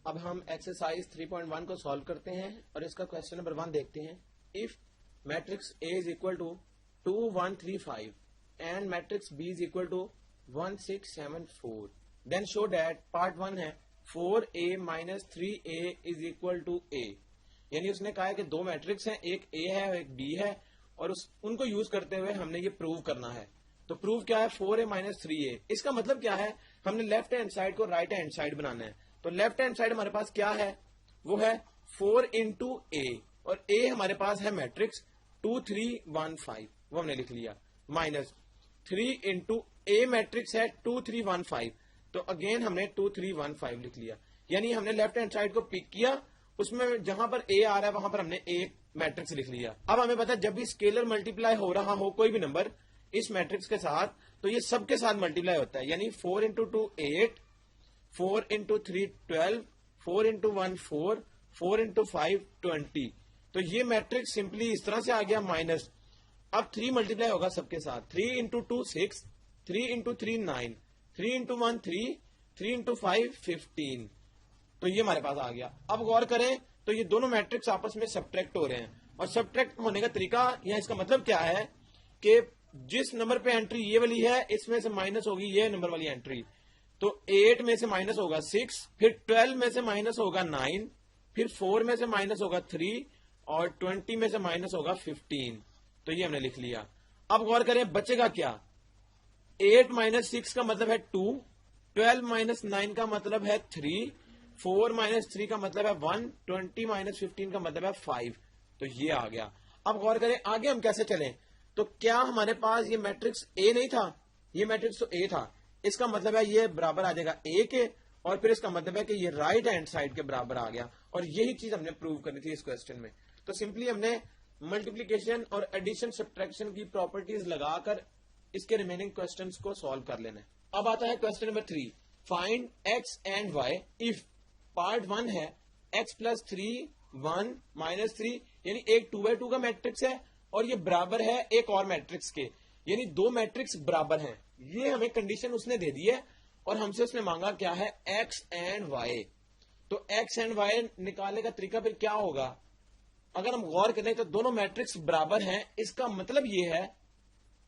اب ہم ایکسرسائز 3.1 کو سالو کرتے ہیں اور اس کا کوشچن نمبر 1 دیکھتے ہیں. If matrix A is equal to 2 1 3 5 and matrix B is equal to 1 6 7 4 then show that part 1 ہے 4A minus 3A is equal to A. یعنی اس نے کہا ہے کہ دو میٹرکس ہیں, ایک A ہے اور ایک B ہے, اور ان کو یوز کرتے ہوئے ہم نے یہ پروو کرنا ہے. تو پروف کیا ہے 4A minus 3A. اس کا مطلب کیا ہے, ہم نے لیفٹ ہینڈ سائڈ کو رائٹ ہینڈ سائڈ بنانا ہے. تو لیفٹ ہینڈ سائڈ ہمارے پاس کیا ہے, وہ ہے 4 into A, اور A ہمارے پاس ہے میٹرکس 2 3 1 5, وہ ہم نے لکھ لیا, مائنس 3 into A میٹرکس ہے 2 3 1 5, تو اگین ہم نے 2 3 1 5 لکھ لیا. یعنی ہم نے لیفٹ ہینڈ سائڈ کو پک کیا, اس میں جہاں پر A آ رہا ہے وہاں پر ہم نے A میٹرکس لکھ لیا. اب ہمیں پتا جب بھی اسکیلر ملٹیپلائی ہو رہا ہو کوئی بھی نمبر اس میٹرکس کے ساتھ, تو یہ سب کے ساتھ ملٹیپلائی ہوتا ہے. یعنی 4 into 2 8, 4 into 3 12, 4 into 1 4, 4 into 5 20. تو یہ میٹرکس سمپلی اس طرح سے آ گیا مائنس. اب 3 ملٹیپلائی ہوگا سب کے ساتھ, 3 into 2 6, 3 into 3 9, 3 into 1 3, 3 into 5 15. تو یہ ہمارے پاس آ گیا. اب غور کریں تو یہ دونوں میٹرکس آپس میں سبٹریکٹ ہو رہے ہیں, اور سبٹریکٹ ہونے کا طریقہ یا اس کا مطلب کیا ہے کہ جس نمبر پہ انٹری یہ والی ہے اس میں سے مائنس ہوگی یہ نمبر والی انٹری. تو 8 میں سے مائنس ہوگا 6, پھر 12 میں سے مائنس ہوگا 9, پھر 4 میں سے مائنس ہوگا 3, اور 20 میں سے مائنس ہوگا 15. تو یہ ہم نے لکھ لیا. اب غور کریں بچے گا کیا, 8 minus 6 کا مطلب ہے 2, 12 minus 9 کا مطلب ہے 3, 4 minus 3 کا مطلب ہے 1, 20 minus 15 کا مطلب ہے 5. تو یہ آ گیا. اب غور کریں آگے ہم کیسے چلیں. تو کیا ہمارے پاس یہ میٹرکس A نہیں تھا, یہ میٹرکس تو A تھا, اس کا مطلب ہے یہ برابر آ جائے گا A کے, اور پھر اس کا مطلب ہے کہ یہ رائٹ ہینڈ سائڈ کے برابر آ گیا. اور یہی چیز ہم نے پروو کرنی تھی اس کوسچن میں. تو سمپلی ہم نے ملٹیپلیکیشن اور ایڈیشن سبٹریکشن کی پراپرٹیز لگا کر اس کے ریمیننگ کوسچنز کو سالو کر لینا ہے. اب آتا ہے question number 3, find x and y if part 1 ہے x پلس 3 1 مائنس 3, یعنی ایک 2x2 کا میٹرکس ہے اور یہ برابر ہے ایک اور میٹرکس کے, یعنی دو میٹرکس برابر ہیں. یہ ہمیں کنڈیشن اس نے دے دی ہے اور ہم سے اس نے مانگا کیا ہے ایکس اینڈ وائی. تو ایکس اینڈ وائی نکالنے کا طریقہ پھر کیا ہوگا, اگر ہم غور کریں تو دونوں میٹرکس برابر ہیں. اس کا مطلب یہ ہے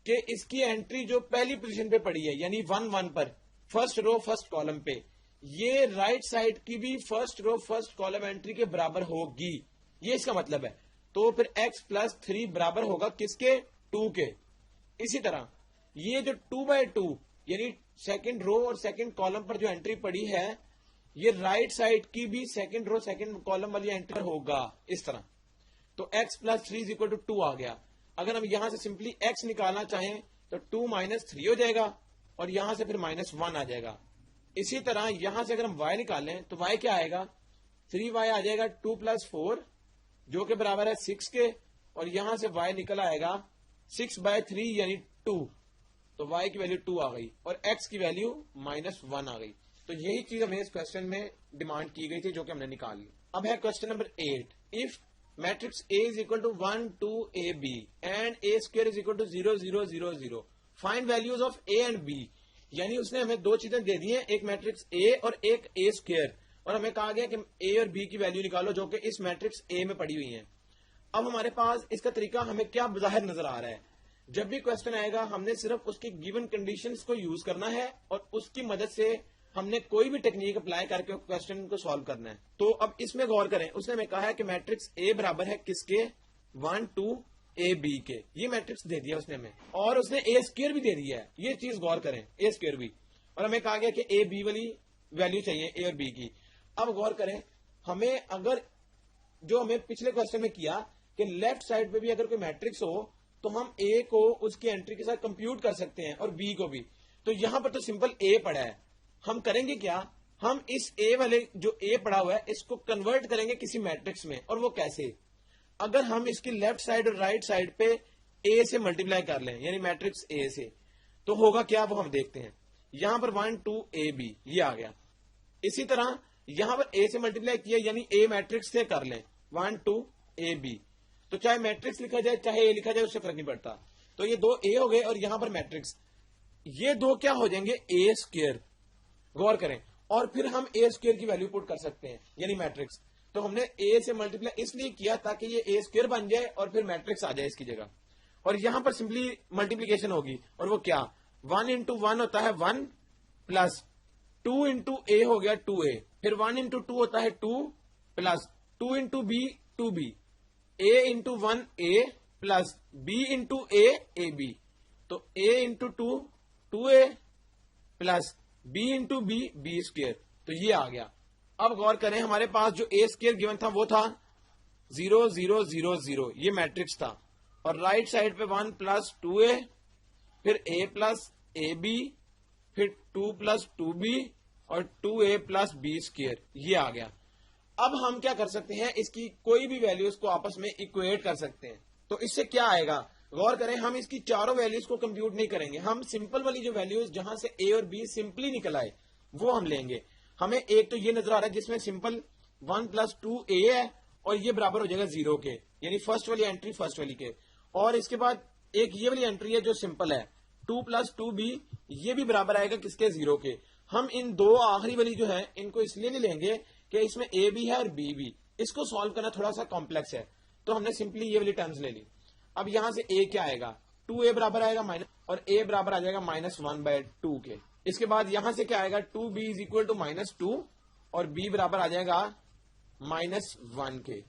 کہ اس کی انٹری جو پہلی پوزیشن پہ پڑی ہے یعنی 1 1 پر فرسٹ رو فرسٹ کالم پہ, یہ رائٹ سائڈ کی بھی first row first column entry کے برابر ہوگی. یہ اس کا مطلب ہے. تو پھر x پلس 3 برابر ہوگا کس کے, 2 کے. اسی طرح یہ جو 2/2 یعنی سیکنڈ رو اور سیکنڈ کالم پر جو انٹری پڑی ہے یہ رائٹ سائڈ کی بھی سیکنڈ رو سیکنڈ کالم والی انٹری ہوگا اس طرح. تو x plus 3 is equal to 2 آ گیا. اگر ہم یہاں سے سمپلی x نکالنا چاہیں تو 2 minus 3 ہو جائے گا, اور یہاں سے پھر -1 آ جائے گا. اسی طرح یہاں سے اگر ہم y نکالیں تو y کیا آئے گا, 3y آ جائے گا 2 plus 4 جو کہ برابر ہے 6 کے, اور یہاں سے y نکل آئے گا 6/3 یعنی 2. تو y کی ویلیو 2 آ گئی اور x کی ویلیو -1 آ گئی. تو یہی چیز ہمیں اس کوسچن میں ڈیمانڈ کی گئی تھی جو کہ ہم نے نکال لی. اب ہے question number 8, if matrix A is equal to 1 2 AB and A square is equal to 0 0 0 0 find values of A and B. یعنی اس نے ہمیں دو چیزیں دے دی ہیں, ایک میٹرکس A اور ایک A اسکوئر, اور ہمیں کہا گیا کہ A اور B کی ویلیو نکالو جو کہ اس میٹرکس A میں پڑی ہوئی ہیں. اب ہمارے پاس اس کا طریقہ ہمیں کیا بظاہر نظر آ رہا ہے, جب بھی کوسچن آئے گا ہم نے صرف اس کی گیون کنڈیشنز کو یوز کرنا ہے اور اس کی مدد سے ہم نے کوئی بھی ٹیکنیک اپلائی کر کے کوسچن کو سالو کرنا ہے. تو اب اس میں غور کریں, اس نے ہمیں کہا ہے کہ میٹرکس A برابر ہے کس کے, 1 2 AB کے. یہ میٹرکس دے دیا اس نے ہمیں, اور اس نے A اسکوئر بھی دے دیا ہے. یہ چیز غور کریں, A اسکوئر بھی, اور ہمیں کہا گیا کہ A B والی ویلیو چاہیے A اور B کی. اب غور کریں, ہمیں اگر جو ہمیں پچھلے کوسچن میں کیا کہ لیفٹ سائڈ پہ بھی اگر کوئی میٹرکس ہو تو ہم A کو اس کی انٹری کے ساتھ کمپیوٹ کر سکتے ہیں اور B کو بھی. تو یہاں پر تو سمپل A پڑا ہے, ہم کریں گے کیا, ہم اس A والے جو A پڑا ہوا ہے اس کو کنورٹ کریں گے کسی میٹرکس میں. اور وہ کیسے, اگر ہم اس کی لیفٹ سائڈ اور رائٹ سائڈ پہ A سے ملٹیپلائی کر لیں یعنی میٹرکس A سے, تو ہوگا کیا وہ ہم دیکھتے ہیں. یہاں پر 1 2 AB یہ آ گیا. اسی طرح یہاں پر A سے ملٹیپلائی کیا یعنی A میٹرکس سے کر لیں 1 2 AB. تو چاہے میٹرکس لکھا جائے چاہے A لکھا جائے اس سے فرق نہیں پڑتا. تو یہ دو A ہو گئے اور یہاں پر میٹرکس, یہ دو کیا ہو جائیں گے A اسکوئر. غور کریں, اور پھر ہم اے اسکوئر کی ویلیو پٹ کر سکتے ہیں یعنی میٹرکس. تو ہم نے اے سے ملٹیپلائی اس لیے کیا تاکہ یہ اے اسکوئر بن جائے اور پھر میٹرکس آ جائے اس کی جگہ. اور یہاں پر سمپلی ملٹیپلیکیشن ہوگی اور وہ کیا 1 into 1 ہوتا ہے 1 پلس 2 into اے ہو گیا 2a, پھر 1 into 2 ہوتا ہے 2 plus 2 into b 2b, a into 1 a plus b into a ab. تو a into 2 2a plus b into b b square. تو یہ آ گیا. اب غور کریں ہمارے پاس جو اے اسکوئر گیون تھا وہ تھا 0 0 0 0, یہ میٹرکس تھا, اور رائٹ سائڈ پہ 1 پلس 2a, پھر a پلس اے بی, پھر 2 پلس 2b اور 2a پلس b اسکوئر, یہ آ گیا. اب ہم کیا کر سکتے ہیں, اس کی کوئی بھی ویلیوز کو آپس میں اکویٹ کر سکتے ہیں. تو اس سے کیا آئے گا, غور کریں ہم اس کی چاروں ویلیوز کو کمپیوٹ نہیں کریں گے, ہم سمپل والی جو ویلیوز جہاں سے اے اور بی سمپلی نکل آئے وہ ہم لیں گے. ہمیں ایک تو یہ نظر آ رہا ہے جس میں سمپل 1 پلس 2a ہے اور یہ برابر ہو جائے گا 0 کے, یعنی فرسٹ والی انٹری فرسٹ والی کے. اور اس کے بعد ایک یہ والی انٹری ہے جو سمپل ہے 2 پلس 2b, یہ بھی برابر آئے گا کس کے 0 کے. ہم ان دو آخری والی جو ہے ان کو اس لیے نہیں لیں گے کہ اس میں اے بھی ہے اور بی بھی, اس کو سالو کرنا تھوڑا سا کمپلیکس ہے, تو ہم نے سمپلی یہ والی ٹرمز لے لی. اب یہاں سے اے کیا آئے گا 2a برابر آئے گا مائنس, اور اے برابر آ جائے گا -1/2 کے. اس کے بعد یہاں سے کیا آئے گا 2b از اکول ٹو -2 اور b برابر آ جائے گا -1 کے.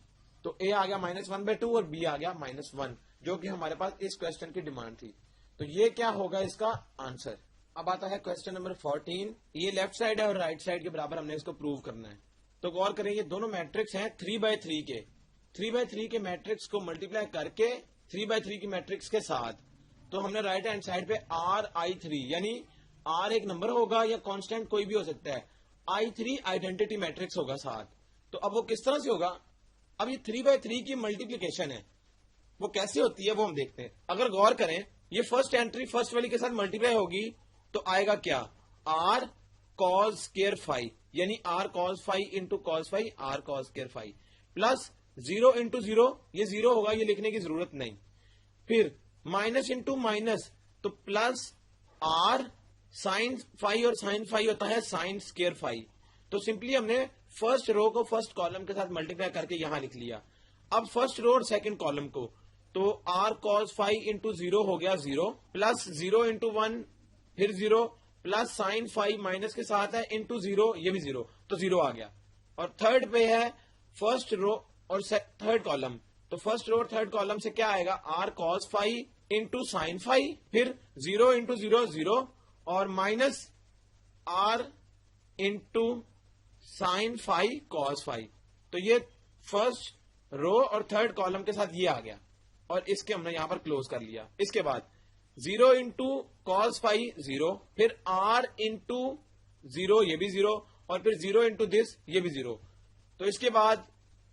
تو اے آ گیا -1/2 اور b آ گیا -1, جو کہ ہمارے پاس اس کوشچن کی ڈیمانڈ تھی. تو یہ کیا ہوگا اس کا آنسر. اب آتا ہے کوشچن نمبر 14. یہ لیفٹ سائڈ ہے اور رائٹ سائڈ کے برابر ہم نے اس کو پروو کرنا ہے. تو غور کریں یہ دونوں میٹرکس ہیں 3/3 کے. 3/3 کے میٹرکس کو ملٹیپلائی کر کے 3/3 کی میٹرکس کے ساتھ, تو ہم نے رائٹ ہینڈ سائڈ پہ RI3 یعنی R ایک نمبر ہوگا یا کانسٹینٹ کوئی بھی ہو سکتا ہے, I3 آئیڈینٹی میٹرکس ہوگا ساتھ. تو اب وہ کس طرح سے ہوگا, اب یہ 3/3 کی ملٹیپلیکیشن ہے وہ کیسے ہوتی ہے وہ ہم دیکھتے ہیں. اگر غور کریں یہ فرسٹ انٹری فرسٹ والی کے ساتھ ملٹیپلائی ہوگی تو آئے گا کیا R cos square phi, یعنی R cos phi into cos phi R cos square phi plus 0 into 0, یہ 0 ہوگا یہ لکھنے کی ضرورت نہیں. پھر مائنس انٹو مائنس تو پلس R sin phi, اور sin phi ہوتا ہے sin square phi. تو سمپلی ہم نے فرسٹ رو کو فرسٹ کالم کے ساتھ ملٹیپلائی کر کے یہاں لکھ لیا. اب فرسٹ رو اور سیکنڈ کالم کو تو R cos phi into 0 ہو گیا 0 پلس 0 into 1 پھر 0 پلس سائن فائی مائنس کے ساتھ ہے انٹو 0, یہ بھی 0, تو 0 آ گیا. اور تھرڈ پہ ہے فرسٹ رو اور تھرڈ کالم, تو فرسٹ رو اور تھرڈ کالم سے کیا آئے گا R cos phi into sine phi, پھر 0 انٹو 0 0 اور minus R into sine phi cos phi. تو یہ فرسٹ رو اور تھرڈ کالم کے ساتھ یہ آ گیا اور اس کے ہم نے یہاں پر کلوز کر لیا. اس کے بعد 0 انٹو cos phi 0, پھر R انٹو 0 یہ بھی 0, اور پھر 0 انٹو دس یہ بھی 0. تو اس کے بعد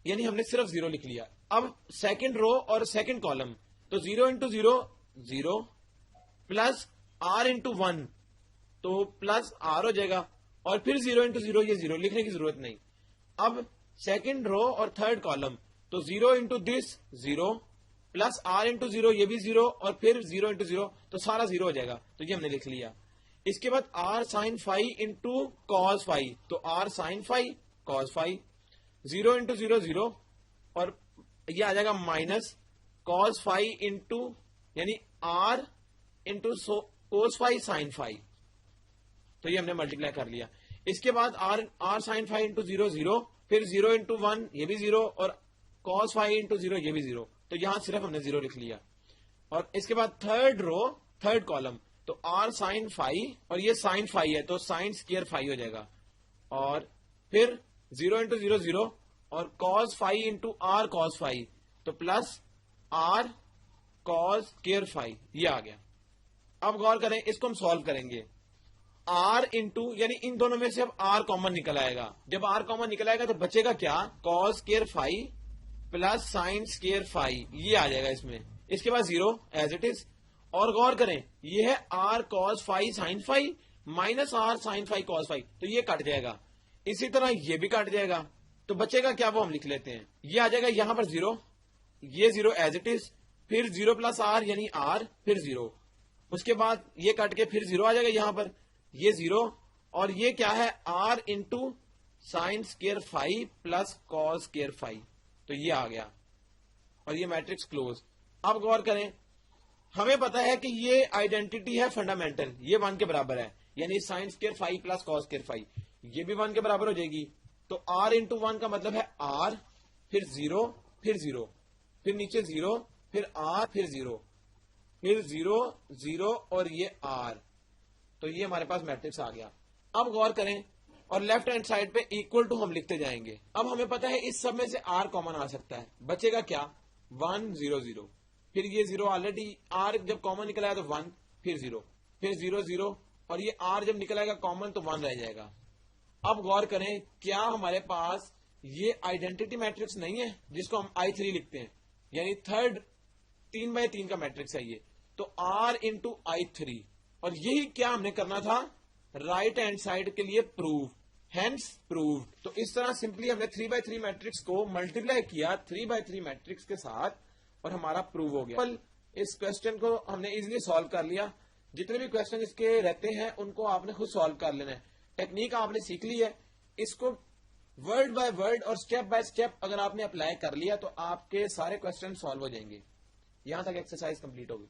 یعنی ہم نے صرف 0 لکھ لیا. اب سیکنڈ رو اور سیکنڈ کالم تو 0 انٹو 0 0 پلس R انٹو 1 تو پلس R ہو جائے گا, اور پھر 0 انٹو 0 یہ 0 لکھنے کی ضرورت نہیں. اب سیکنڈ رو اور تھرڈ کالم تو 0 into this 0 plus R into 0 یہ بھی 0, اور پھر 0 انٹو 0 تو سارا 0 ہو جائے گا, تو یہ ہم نے لکھ لیا. اس کے بعد R sin phi into cos phi, تو R sin phi cos phi 0 into 0 0, اور یہ آ جائے گا مائنس cos phi انٹو یعنی R into cos phi sin phi, تو یہ ہم نے ملٹیپلائی کر لیا. اس کے بعد R sin phi انٹو 0 0, پھر 0 انٹو 1 یہ بھی 0, اور cos phi انٹو 0 یہ بھی 0, تو یہاں صرف ہم نے 0 لکھ لیا. اور اس کے بعد تھرڈ رو تھرڈ کالم تو R sin phi, اور یہ sin phi ہے تو sin square phi ہو جائے گا, اور پھر 0 انٹو 0 0 اور cos phi into R cos phi تو plus R cos square phi یہ آ گیا. اب غور کریں اس کو ہم سالو کریں گے. R انٹو یعنی ان دونوں میں سے اب R کامن نکل آئے گا. جب R کامن نکل آئے گا تو بچے گا کیا cos square phi plus sine square phi, یہ آ جائے گا اس میں. اس کے بعد 0 ایز اٹ از, اور غور کریں یہ ہے R cos phi sin phi minus R sin phi cos phi, تو یہ کٹ جائے گا. اسی طرح یہ بھی کٹ جائے گا, تو بچے گا کیا وہ ہم لکھ لیتے ہیں. یہ آ جائے گا یہاں پر 0, یہ 0 ایز اٹ از, پھر 0 پلس R یعنی R پھر 0, اس کے بعد یہ کٹ کے پھر 0 آ جائے گا یہاں پر, یہ 0 اور یہ کیا ہے r into sine square phi plus cos square phi. تو یہ آ گیا اور یہ میٹرکس کلوز. اب غور کریں, ہمیں پتا ہے کہ یہ آئیڈینٹی ہے فنڈامنٹل, یہ 1 کے برابر ہے, یعنی sine square phi plus cos square phi, یہ بھی 1 کے برابر ہو جائے گی. تو r انٹو 1 کا مطلب ہے r, پھر 0, پھر 0, پھر نیچے 0, پھر r, پھر 0, پھر 0, 0 اور یہ r. تو یہ ہمارے پاس میٹرکس آ گیا. اب غور کریں اور لیفٹ ہینڈ سائڈ پہ اکول ٹو ہم لکھتے جائیں گے. اب ہمیں پتا ہے اس سب میں سے r کامن آ سکتا ہے, بچے گا کیا 1 0 0, پھر یہ 0 آلریڈی r جب کامن نکل آیا تو 1, پھر 0, پھر 0 0 اور یہ r جب نکل آئے گا کامن تو 1 رہ جائے گا. اب غور کریں, کیا ہمارے پاس یہ آئیڈینٹی میٹرکس نہیں ہے جس کو ہم I3 لکھتے ہیں, یعنی تھرڈ 3x3 کا میٹرکس ہے یہ. تو r انٹو I3, اور یہی کیا ہم نے کرنا تھا رائٹ ہینڈ سائڈ کے لیے پروف, ہینس پروف. تو اس طرح سمپلی ہم نے 3x3 میٹرکس کو ملٹیپلائی کیا 3x3 میٹرکس کے ساتھ اور ہمارا پروف ہو گیا. اس کوشچن کو ہم نے ایزیلی سالو کر لیا. جتنے بھی کوشچن اس کے رہتے ہیں ان کو آپ نے خود سالو کر لینا ہے. ٹیکنیک آپ نے سیکھ لی ہے, اس کو ورڈ بائی ورڈ اور سٹیپ بائی سٹیپ اگر آپ نے اپلائی کر لیا تو آپ کے سارے کوشچن سالو ہو جائیں گے. یہاں تک ایکسرسائز کمپلیٹ ہوگی.